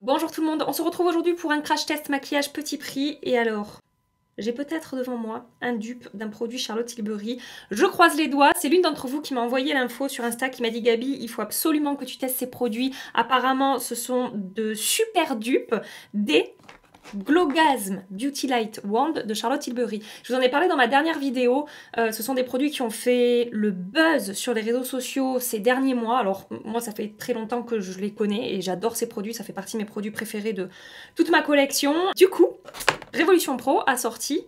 Bonjour tout le monde, on se retrouve aujourd'hui pour un crash test maquillage petit prix. Et alors, j'ai peut-être devant moi un dupe d'un produit Charlotte Tilbury. Je croise les doigts, c'est l'une d'entre vous qui m'a envoyé l'info sur Insta qui m'a dit Gabi, il faut absolument que tu testes ces produits. Apparemment, ce sont de super dupes des Glowgasm Beauty Light Wand de Charlotte Tilbury. Je vous en ai parlé dans ma dernière vidéo. Ce sont des produits qui ont fait le buzz sur les réseaux sociaux ces derniers mois. Alors moi ça fait très longtemps que je les connais et j'adore ces produits. Ça fait partie de mes produits préférés de toute ma collection. Du coup, Révolution Pro a sorti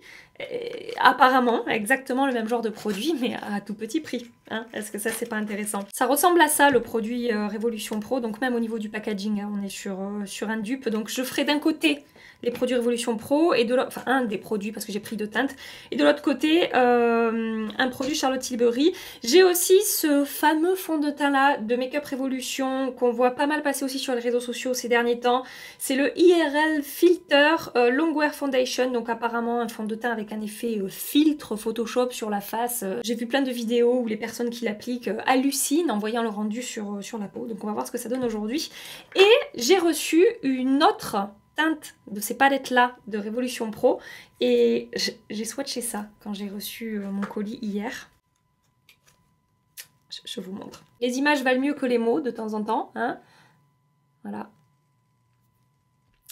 apparemment exactement le même genre de produit mais à tout petit prix. Hein. Est-ce que ça c'est pas intéressant? Ça ressemble à ça le produit Révolution Pro, donc même au niveau du packaging, hein, on est sur un dupe. Donc je ferai d'un côté les produits Révolution Pro et de l'autre, enfin un des produits parce que j'ai pris deux teintes, et de l'autre côté un produit Charlotte Tilbury. J'ai aussi ce fameux fond de teint là de Make Up Révolution qu'on voit pas mal passer aussi sur les réseaux sociaux ces derniers temps. C'est le IRL Filter Longwear Foundation, donc apparemment un fond de teint avec un effet filtre Photoshop sur la face. J'ai vu plein de vidéos où les personnes qui l'appliquent hallucinent en voyant le rendu sur la peau, donc on va voir ce que ça donne aujourd'hui. Et j'ai reçu une autre teinte de ces palettes là de Révolution Pro et j'ai swatché ça quand j'ai reçu mon colis hier. Je vous montre. Les images valent mieux que les mots de temps en temps, hein. Voilà.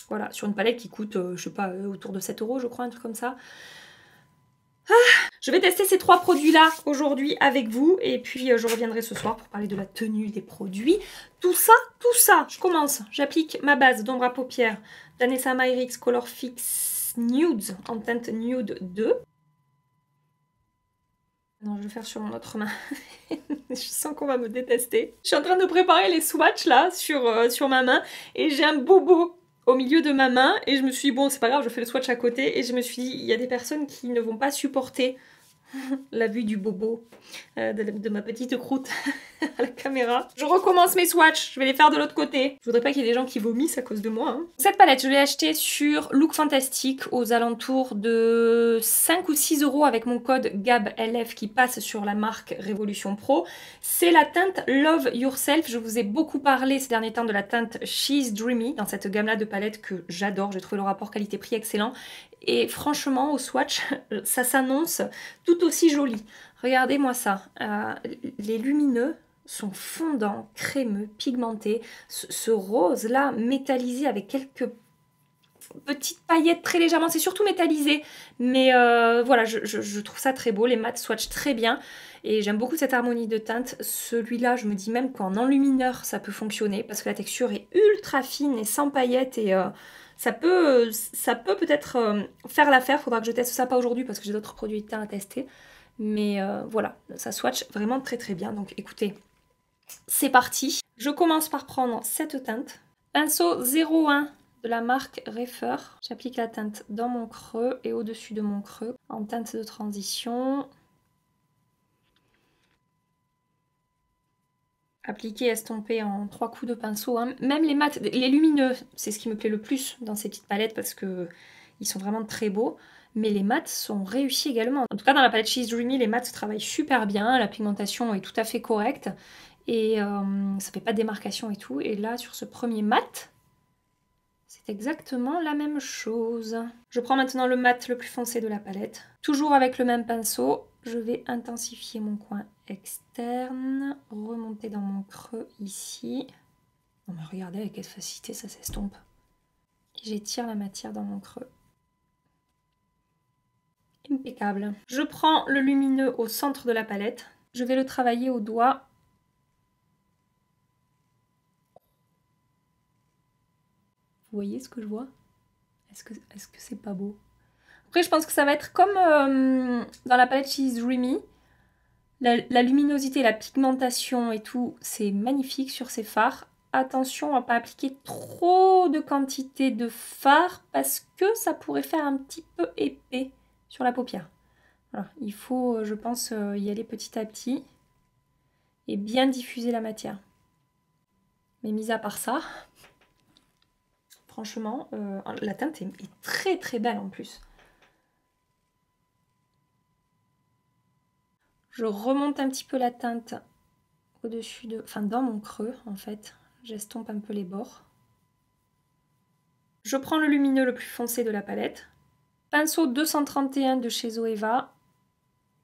Voilà, sur une palette qui coûte, je sais pas, autour de 7 € je crois, un truc comme ça. Je vais tester ces trois produits-là aujourd'hui avec vous et puis je reviendrai ce soir pour parler de la tenue des produits. Tout ça, je commence. J'applique ma base d'ombre à paupières d'Anessa Myrix Color Fix Nude en teinte Nude 2. Non, je vais le faire sur mon autre main. Je sens qu'on va me détester. Je suis en train de préparer les swatchs là sur ma main et j'ai un bobo au milieu de ma main et je me suis dit bon c'est pas grave, je fais le swatch à côté et je me suis dit il y a des personnes qui ne vont pas supporter la vue du bobo de ma petite croûte à la caméra. Je recommence mes swatchs, je vais les faire de l'autre côté. Je voudrais pas qu'il y ait des gens qui vomissent à cause de moi. Hein. Cette palette, je l'ai achetée sur Look Fantastic aux alentours de 5 ou 6 € avec mon code GABLF qui passe sur la marque Révolution Pro. C'est la teinte Love Yourself. Je vous ai beaucoup parlé ces derniers temps de la teinte She's Dreamy dans cette gamme-là de palettes que j'adore. J'ai trouvé le rapport qualité-prix excellent. Et franchement, au swatch, ça s'annonce tout aussi joli. Regardez-moi ça. Les lumineux sont fondants, crémeux, pigmentés. Ce rose-là, métallisé avec quelques petites paillettes très légèrement. C'est surtout métallisé. Mais voilà, je trouve ça très beau. Les mats swatchent très bien. Et j'aime beaucoup cette harmonie de teintes. Celui-là, je me dis même qu'en enlumineur, ça peut fonctionner. Parce que la texture est ultra fine et sans paillettes. Et ça peut peut-être faire l'affaire. Faudra que je teste ça, pas aujourd'hui parce que j'ai d'autres produits de teint à tester. Mais voilà, ça swatch vraiment très très bien. Donc écoutez, c'est parti. Je commence par prendre cette teinte. Pinceau 01 de la marque Refer. J'applique la teinte dans mon creux et au-dessus de mon creux en teinte de transition. Appliquer, estomper en 3 coups de pinceau. Hein. Même les mats, les lumineux, c'est ce qui me plaît le plus dans ces petites palettes parce que ils sont vraiment très beaux. Mais les mats sont réussis également. En tout cas, dans la palette She's Dreamy, les mats travaillent super bien. La pigmentation est tout à fait correcte. Et ça fait pas de démarcation et tout. Et là, sur ce premier mat, c'est exactement la même chose. Je prends maintenant le mat le plus foncé de la palette. Toujours avec le même pinceau, je vais intensifier mon coin externe. Remonter dans mon creux ici. Non mais regardez avec quelle facilité ça s'estompe. J'étire la matière dans mon creux. Impeccable. Je prends le lumineux au centre de la palette. Je vais le travailler au doigt. Vous voyez ce que je vois? Est-ce que c'est pas beau? Après, je pense que ça va être comme dans la palette She's Dreamy. La luminosité, la pigmentation et tout, c'est magnifique sur ces fards. Attention à ne pas appliquer trop de quantité de fard parce que ça pourrait faire un petit peu épais sur la paupière. Voilà, il faut, je pense, y aller petit à petit et bien diffuser la matière. Mais mis à part ça, franchement, la teinte est très très belle en plus. Je remonte un petit peu la teinte au-dessus de, enfin dans mon creux en fait. J'estompe un peu les bords. Je prends le lumineux le plus foncé de la palette. Pinceau 231 de chez Zoeva.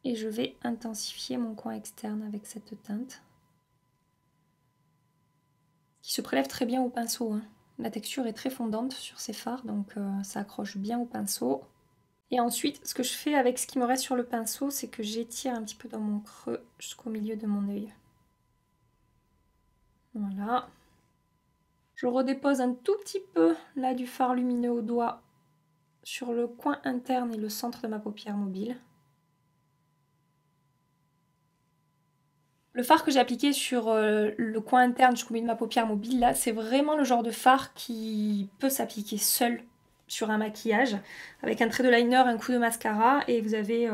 Et je vais intensifier mon coin externe avec cette teinte. Qui se prélève très bien au pinceau. Hein. La texture est très fondante sur ces fards, donc ça accroche bien au pinceau. Et ensuite, ce que je fais avec ce qui me reste sur le pinceau, c'est que j'étire un petit peu dans mon creux jusqu'au milieu de mon œil. Voilà. Je redépose un tout petit peu là du fard lumineux au doigt sur le coin interne et le centre de ma paupière mobile. Le fard que j'ai appliqué sur le coin interne jusqu'au milieu de ma paupière mobile, là, c'est vraiment le genre de fard qui peut s'appliquer seul sur un maquillage, avec un trait de liner, un coup de mascara, et vous avez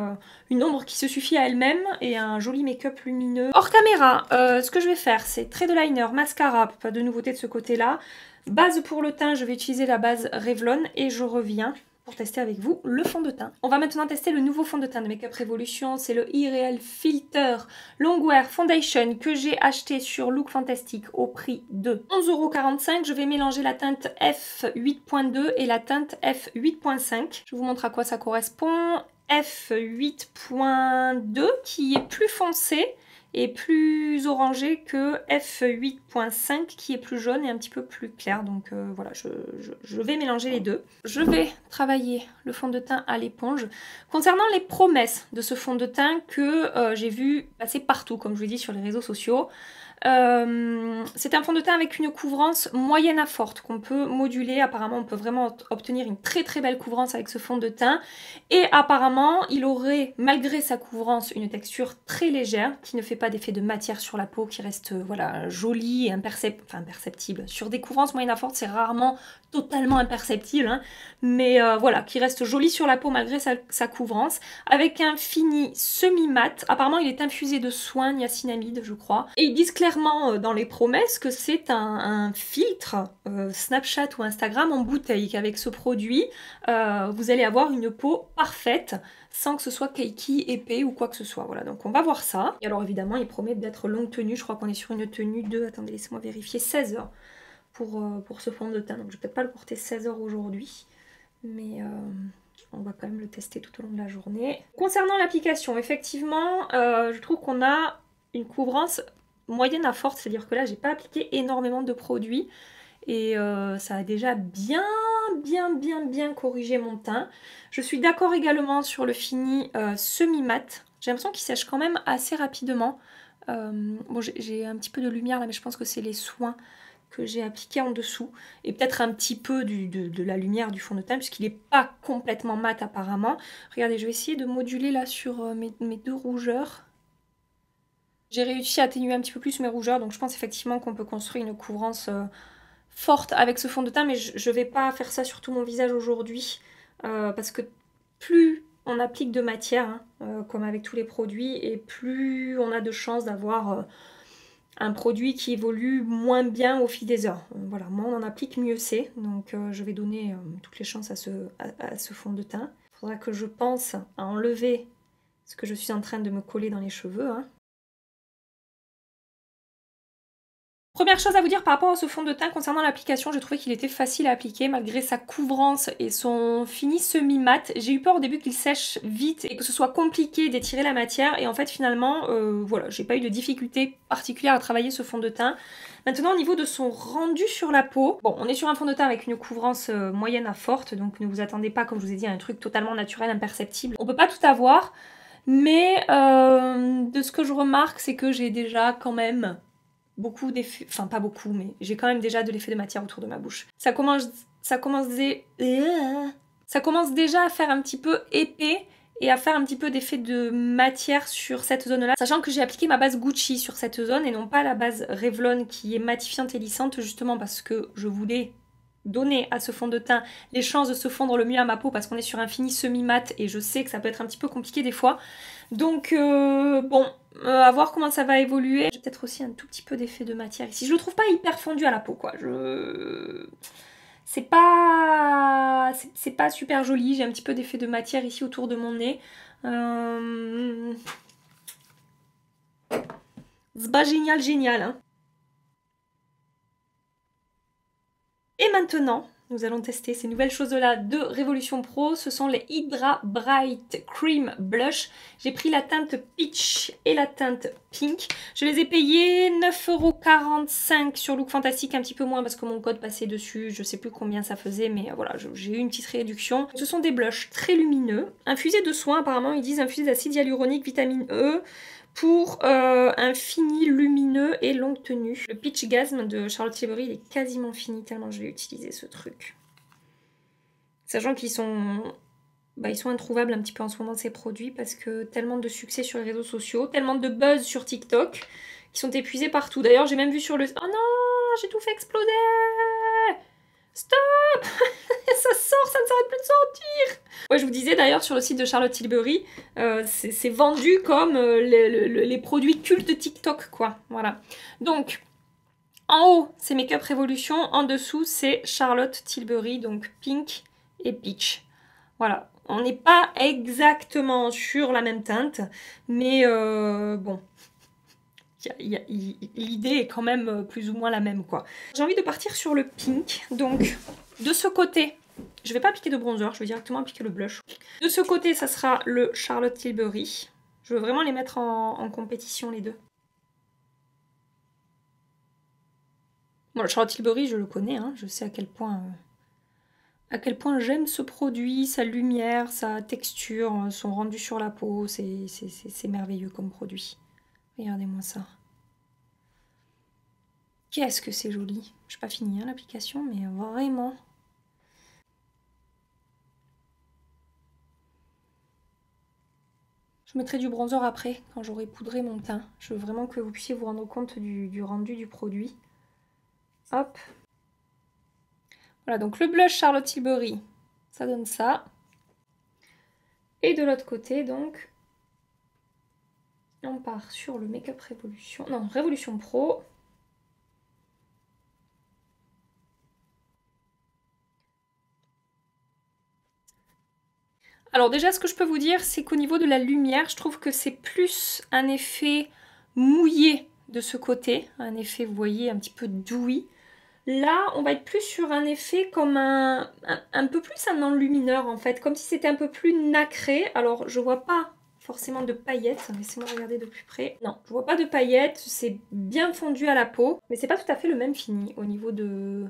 une ombre qui se suffit à elle-même, et un joli make-up lumineux. Hors caméra, ce que je vais faire, c'est trait de liner, mascara, pas de nouveauté de ce côté-là. Base pour le teint, je vais utiliser la base Revlon, et je reviens pour tester avec vous le fond de teint. On va maintenant tester le nouveau fond de teint de Makeup Revolution, c'est le Irreal Filter Longwear Foundation que j'ai acheté sur Look Fantastic au prix de 11,45 €. Je vais mélanger la teinte F8.2 et la teinte F8.5. Je vous montre à quoi ça correspond. F8.2 qui est plus foncé et plus orangé que F8.5 qui est plus jaune et un petit peu plus clair. Donc voilà, je vais mélanger les deux. Je vais travailler le fond de teint à l'éponge. Concernant les promesses de ce fond de teint que j'ai vu passer partout, comme je vous l'ai dit sur les réseaux sociaux, c'est un fond de teint avec une couvrance moyenne à forte qu'on peut moduler. Apparemment on peut vraiment obtenir une très très belle couvrance avec ce fond de teint, et apparemment il aurait malgré sa couvrance une texture très légère qui ne fait pas d'effet de matière sur la peau, qui reste voilà jolie et imperceptible. Sur des couvrances moyennes à forte c'est rarement totalement imperceptible, hein, mais voilà, qui reste jolie sur la peau malgré sa couvrance, avec un fini semi-mat. Apparemment il est infusé de soin niacinamide je crois, et ils disent clairement dans les promesses que c'est un filtre Snapchat ou Instagram en bouteille, qu'avec ce produit vous allez avoir une peau parfaite sans que ce soit cakey, épais ou quoi que ce soit. Voilà, donc on va voir ça. Et alors évidemment il promet d'être longue tenue, je crois qu'on est sur une tenue de, attendez laissez-moi vérifier, 16 heures pour ce fond de teint. Donc je vais peut-être pas le porter 16 heures aujourd'hui, mais on va quand même le tester tout au long de la journée. Concernant l'application, effectivement, je trouve qu'on a une couvrance moyenne à forte, c'est-à-dire que là, j'ai pas appliqué énormément de produits et ça a déjà bien corrigé mon teint. Je suis d'accord également sur le fini semi-mat. J'ai l'impression qu'il sèche quand même assez rapidement. Bon, j'ai un petit peu de lumière là, mais je pense que c'est les soins que j'ai appliqué en dessous, et peut-être un petit peu de la lumière du fond de teint puisqu'il n'est pas complètement mat apparemment. Regardez, je vais essayer de moduler là sur mes deux rougeurs. J'ai réussi à atténuer un petit peu plus mes rougeurs, donc je pense effectivement qu'on peut construire une couvrance forte avec ce fond de teint, mais je ne vais pas faire ça sur tout mon visage aujourd'hui parce que plus on applique de matière, hein, comme avec tous les produits, et plus on a de chances d'avoir un produit qui évolue moins bien au fil des heures. Voilà, moins on en applique, mieux c'est. Donc je vais donner toutes les chances à ce fond de teint. Il faudra que je pense à enlever ce que je suis en train de me coller dans les cheveux. Hein. Première chose à vous dire par rapport à ce fond de teint concernant l'application, j'ai trouvé qu'il était facile à appliquer malgré sa couvrance et son fini semi-mat. J'ai eu peur au début qu'il sèche vite et que ce soit compliqué d'étirer la matière, et en fait finalement, voilà, j'ai pas eu de difficulté particulière à travailler ce fond de teint. Maintenant au niveau de son rendu sur la peau, bon, on est sur un fond de teint avec une couvrance moyenne à forte, donc ne vous attendez pas, comme je vous ai dit, à un truc totalement naturel, imperceptible. On peut pas tout avoir, mais de ce que je remarque, c'est que j'ai déjà quand même beaucoup d'effets, enfin pas beaucoup, mais j'ai quand même déjà de l'effet de matière autour de ma bouche. Ça commence déjà à faire un petit peu épais et à faire un petit peu d'effet de matière sur cette zone-là, sachant que j'ai appliqué ma base Gucci sur cette zone et non pas la base Revlon qui est matifiante et lissante, justement parce que je voulais donner à ce fond de teint les chances de se fondre le mieux à ma peau, parce qu'on est sur un fini semi-mat et je sais que ça peut être un petit peu compliqué des fois. Donc bon, à voir comment ça va évoluer. J'ai peut-être aussi un tout petit peu d'effet de matière ici. Je le trouve pas hyper fondu à la peau, quoi. C'est pas super joli. J'ai un petit peu d'effet de matière ici autour de mon nez. C'est pas génial, hein. Et maintenant, Nous allons tester ces nouvelles choses là de Révolution Pro. Ce sont les Hydra Bright Cream Blush. J'ai pris la teinte Peach et la teinte Pink. Je les ai payés 9,45 € sur Look Fantastique, un petit peu moins parce que mon code passait dessus. Je sais plus combien ça faisait, mais voilà, j'ai eu une petite réduction. Ce sont des blushs très lumineux. Infusés de soins, apparemment, ils disent infusés d'acide hyaluronique, vitamine E, pour un fini lumineux et longue tenue. Le Peach Gasm de Charlotte Tilbury, il est quasiment fini tellement je vais utiliser ce truc. Sachant qu'ils sont, ils sont introuvables un petit peu en ce moment ces produits parce que tellement de succès sur les réseaux sociaux, tellement de buzz sur TikTok, qui sont épuisés partout. D'ailleurs, j'ai même vu sur le... Oh non, j'ai tout fait exploser! Stop! Ça sort, ça ne s'arrête plus de sortir! Ouais, je vous disais d'ailleurs sur le site de Charlotte Tilbury, c'est vendu comme les produits cultes TikTok, quoi. Voilà. Donc, en haut, c'est Make Up Revolution. En dessous, c'est Charlotte Tilbury, donc Pink et Peach. Voilà. On n'est pas exactement sur la même teinte, mais bon... l'idée est quand même plus ou moins la même, quoi. J'ai envie de partir sur le pink, donc de ce côté, je vais pas appliquer de bronzer, je vais directement appliquer le blush. De ce côté, ça sera le Charlotte Tilbury. Je veux vraiment les mettre en compétition, les deux. Bon, le Charlotte Tilbury, je le connais, hein, je sais à quel point j'aime ce produit, sa lumière, sa texture, son rendu sur la peau, c'est merveilleux comme produit. Regardez-moi ça. Qu'est-ce que c'est joli. Je n'ai pas fini hein, l'application, mais vraiment. Je mettrai du bronzer après, quand j'aurai poudré mon teint. Je veux vraiment que vous puissiez vous rendre compte du rendu du produit. Hop. Voilà, donc le blush Charlotte Tilbury, ça donne ça. Et de l'autre côté, donc, on part sur le Make Up Revolution. Non, Révolution Pro. Alors déjà, ce que je peux vous dire, c'est qu'au niveau de la lumière, je trouve que c'est plus un effet mouillé de ce côté. Un effet, vous voyez, un petit peu dewy. Là, on va être plus sur un effet comme un peu plus un enlumineur en fait. Comme si c'était un peu plus nacré. Alors, je vois pas forcément de paillettes. Laissez-moi regarder de plus près. Non, je vois pas de paillettes. C'est bien fondu à la peau. Mais c'est pas tout à fait le même fini au niveau de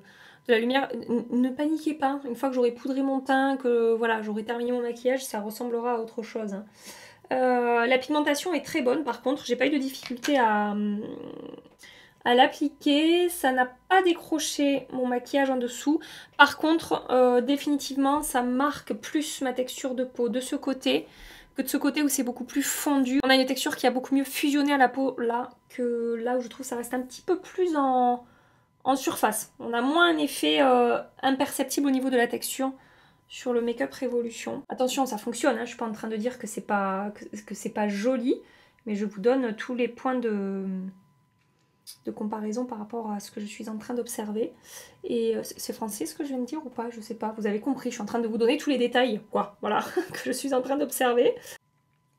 la lumière. Ne paniquez pas. Une fois que j'aurai poudré mon teint, que voilà, j'aurai terminé mon maquillage, ça ressemblera à autre chose. Hein. La pigmentation est très bonne par contre. J'ai pas eu de difficulté à l'appliquer, ça n'a pas décroché mon maquillage en dessous. Par contre, définitivement, ça marque plus ma texture de peau de ce côté que de ce côté où c'est beaucoup plus fondu. On a une texture qui a beaucoup mieux fusionné à la peau là que là où je trouve ça reste un petit peu plus en surface. On a moins un effet imperceptible au niveau de la texture sur le Make Up Revolution. Attention, ça fonctionne, hein, je suis pas en train de dire que c'est pas joli, mais je vous donne tous les points de comparaison par rapport à ce que je suis en train d'observer. Et c'est français ce que je viens de dire ou pas? Je sais pas, vous avez compris, je suis en train de vous donner tous les détails, quoi, voilà, que je suis en train d'observer.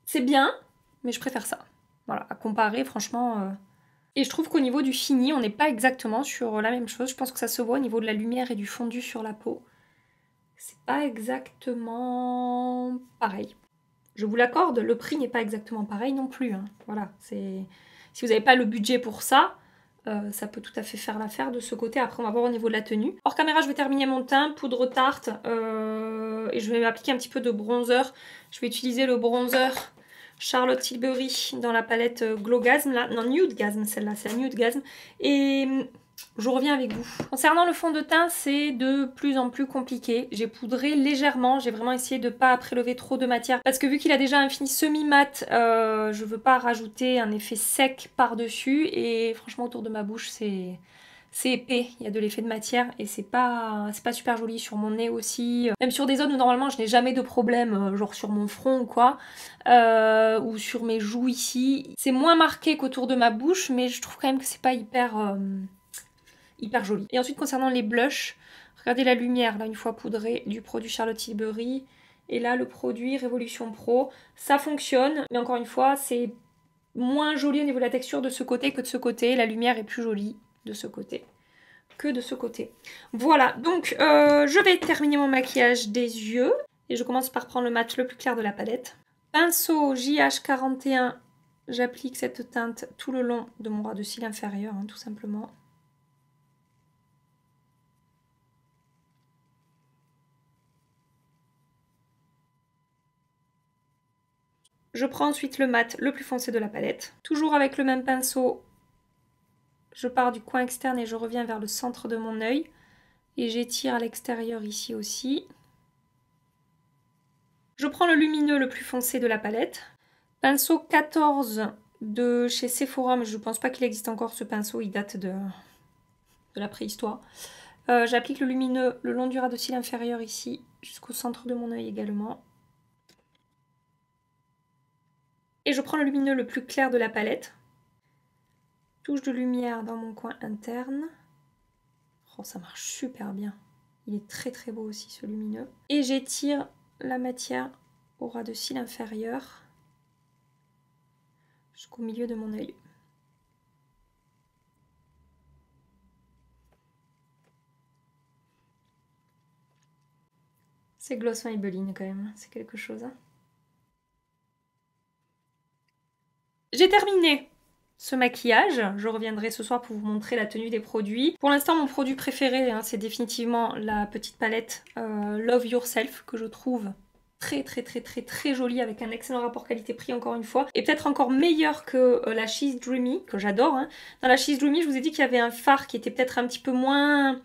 C'est bien, mais je préfère ça. Voilà, à comparer, franchement... Et je trouve qu'au niveau du fini, on n'est pas exactement sur la même chose. Je pense que ça se voit au niveau de la lumière et du fondu sur la peau. C'est pas exactement pareil. Je vous l'accorde, le prix n'est pas exactement pareil non plus. Hein. Voilà, c'est... Si vous n'avez pas le budget pour ça, ça peut tout à fait faire l'affaire de ce côté. Après, on va voir au niveau de la tenue. Hors caméra, je vais terminer mon teint, poudre tarte, et je vais appliquer un petit peu de bronzer. Je vais utiliser le bronzer Charlotte Tilbury dans la palette Glow Gasm, là. Non, Nude Gasm, celle-là, c'est la Nude Gasm. Et je reviens avec vous. Concernant le fond de teint, c'est de plus en plus compliqué. J'ai poudré légèrement, j'ai vraiment essayé de ne pas prélever trop de matière. Parce que vu qu'il a déjà un fini semi-mat, je veux pas rajouter un effet sec par-dessus. Et franchement, autour de ma bouche, c'est épais. Il y a de l'effet de matière et c'est pas super joli sur mon nez aussi. Même sur des zones où normalement je n'ai jamais de problème, genre sur mon front ou quoi, ou sur mes joues ici. C'est moins marqué qu'autour de ma bouche, mais je trouve quand même que c'est pas hyper joli. Et ensuite concernant les blushs, regardez la lumière là une fois poudrée du produit Charlotte Tilbury et là le produit Révolution Pro, ça fonctionne mais encore une fois c'est moins joli au niveau de la texture de ce côté que de ce côté, la lumière est plus jolie de ce côté que de ce côté. Voilà, donc je vais terminer mon maquillage des yeux. Et je commence par prendre le mat le plus clair de la palette. Pinceau JH41, j'applique cette teinte tout le long de mon ras de cils inférieur, hein, tout simplement. Je prends ensuite le mat le plus foncé de la palette. Toujours avec le même pinceau, je pars du coin externe et je reviens vers le centre de mon œil. Et j'étire à l'extérieur ici aussi. Je prends le lumineux le plus foncé de la palette. Pinceau 14 de chez Sephora, mais je ne pense pas qu'il existe encore ce pinceau, il date de la préhistoire. J'applique le lumineux le long du ras de cils inférieur ici, jusqu'au centre de mon œil également. Et je prends le lumineux le plus clair de la palette. Touche de lumière dans mon coin interne. Oh, ça marche super bien. Il est très très beau aussi ce lumineux. Et j'étire la matière au ras de cils inférieur jusqu'au milieu de mon œil. C'est Gloss Maybelline quand même, c'est quelque chose. Hein. J'ai terminé ce maquillage. Je reviendrai ce soir pour vous montrer la tenue des produits. Pour l'instant, mon produit préféré, hein, c'est définitivement la petite palette Love Yourself que je trouve très jolie avec un excellent rapport qualité-prix encore une fois. Et peut-être encore meilleure que la She's Dreamy, que j'adore. Hein. Dans la She's Dreamy, je vous ai dit qu'il y avait un fard qui était peut-être un petit peu moins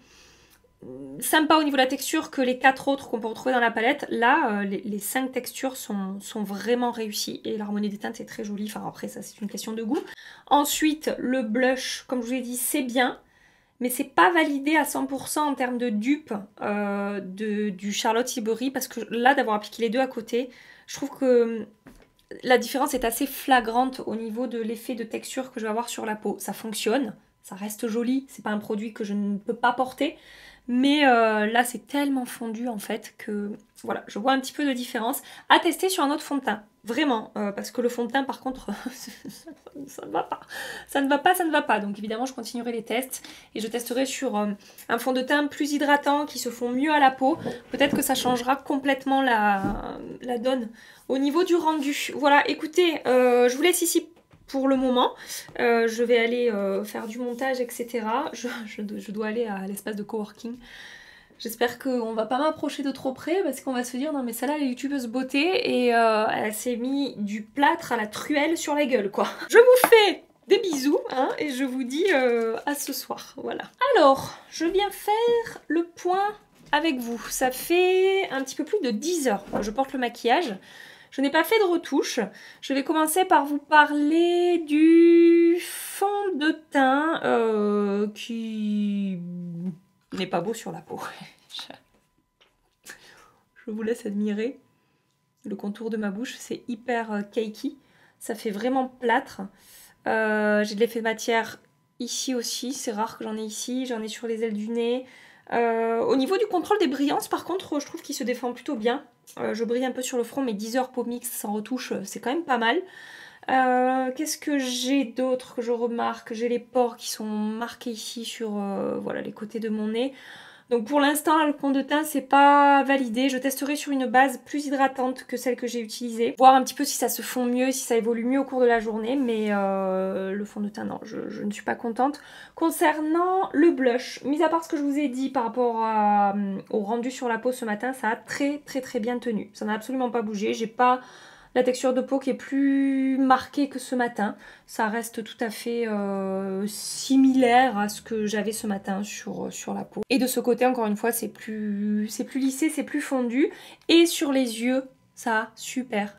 sympa au niveau de la texture que les 4 autres qu'on peut retrouver dans la palette. Là, les 5 textures sont vraiment réussies et l'harmonie des teintes est très jolie. Enfin après ça c'est une question de goût. Ensuite le blush, comme je vous ai dit, c'est bien. Mais c'est pas validé à 100% en termes de dupe du Charlotte Tilbury parce que là d'avoir appliqué les deux à côté, je trouve que la différence est assez flagrante au niveau de l'effet de texture que je vais avoir sur la peau. Ça fonctionne, ça reste joli, c'est pas un produit que je ne peux pas porter. Mais là c'est tellement fondu en fait que voilà, je vois un petit peu de différence. À tester sur un autre fond de teint, vraiment, parce que le fond de teint par contre ça ne va pas. Ça ne va pas, donc évidemment je continuerai les tests et je testerai sur un fond de teint plus hydratant qui se fond mieux à la peau. Peut-être que ça changera complètement la donne au niveau du rendu. Voilà, écoutez, je vous laisse ici pour le moment. Je vais aller faire du montage, etc. Je dois aller à l'espace de coworking. J'espère qu'on va pas m'approcher de trop près parce qu'on va se dire non mais celle-là elle est youtubeuse beauté et elle s'est mis du plâtre à la truelle sur la gueule quoi. Je vous fais des bisous hein, et je vous dis à ce soir. Voilà. Alors, je viens faire le point avec vous. Ça fait un petit peu plus de 10 heures que je porte le maquillage. Je n'ai pas fait de retouche. Je vais commencer par vous parler du fond de teint qui n'est pas beau sur la peau. Je vous laisse admirer le contour de ma bouche. C'est hyper cakey. Ça fait vraiment plâtre. J'ai de l'effet de matière ici aussi. C'est rare que j'en ai ici. J'en ai sur les ailes du nez. Au niveau du contrôle des brillances, par contre, je trouve qu'il se défend plutôt bien. Je brille un peu sur le front, mais 10 heures peau mix sans retouche, c'est quand même pas mal. Qu'est-ce que j'ai d'autre que je remarque? J'ai les pores qui sont marqués ici sur voilà, les côtés de mon nez. Donc pour l'instant, le fond de teint, c'est pas validé. Je testerai sur une base plus hydratante que celle que j'ai utilisée. Voir un petit peu si ça se fond mieux, si ça évolue mieux au cours de la journée. Mais le fond de teint, non, je ne suis pas contente. Concernant le blush, mis à part ce que je vous ai dit par rapport au rendu sur la peau ce matin, ça a très bien tenu. Ça n'a absolument pas bougé. J'ai pas la texture de peau qui est plus marquée que ce matin. Ça reste tout à fait similaire à ce que j'avais ce matin sur la peau. Et de ce côté, encore une fois, c'est plus lissé, c'est plus fondu. Et sur les yeux, ça a super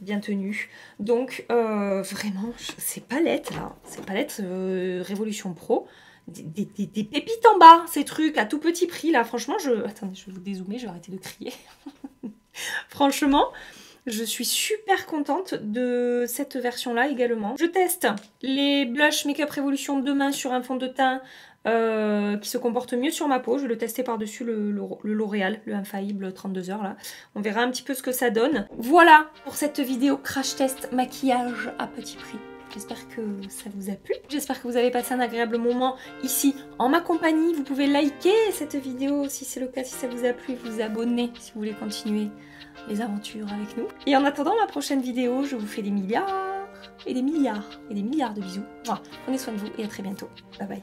bien tenu. Donc, vraiment, ces palettes là, ces palettes Révolution Pro, des pépites en bas, ces trucs à tout petit prix là. Franchement, attendez, je vais vous dézoomer, je vais arrêter de crier. Franchement, je suis super contente de cette version-là également. Je teste les blush Makeup Revolution demain sur un fond de teint qui se comporte mieux sur ma peau. Je vais le tester par-dessus le L'Oréal, le Infaillible 32 heures là. On verra un petit peu ce que ça donne. Voilà pour cette vidéo crash test maquillage à petit prix. J'espère que ça vous a plu. J'espère que vous avez passé un agréable moment ici en ma compagnie. Vous pouvez liker cette vidéo si c'est le cas, si ça vous a plu, vous abonner si vous voulez continuer les aventures avec nous. Et en attendant ma prochaine vidéo, je vous fais des milliards et des milliards et des milliards de bisous. Prenez soin de vous et à très bientôt. Bye bye.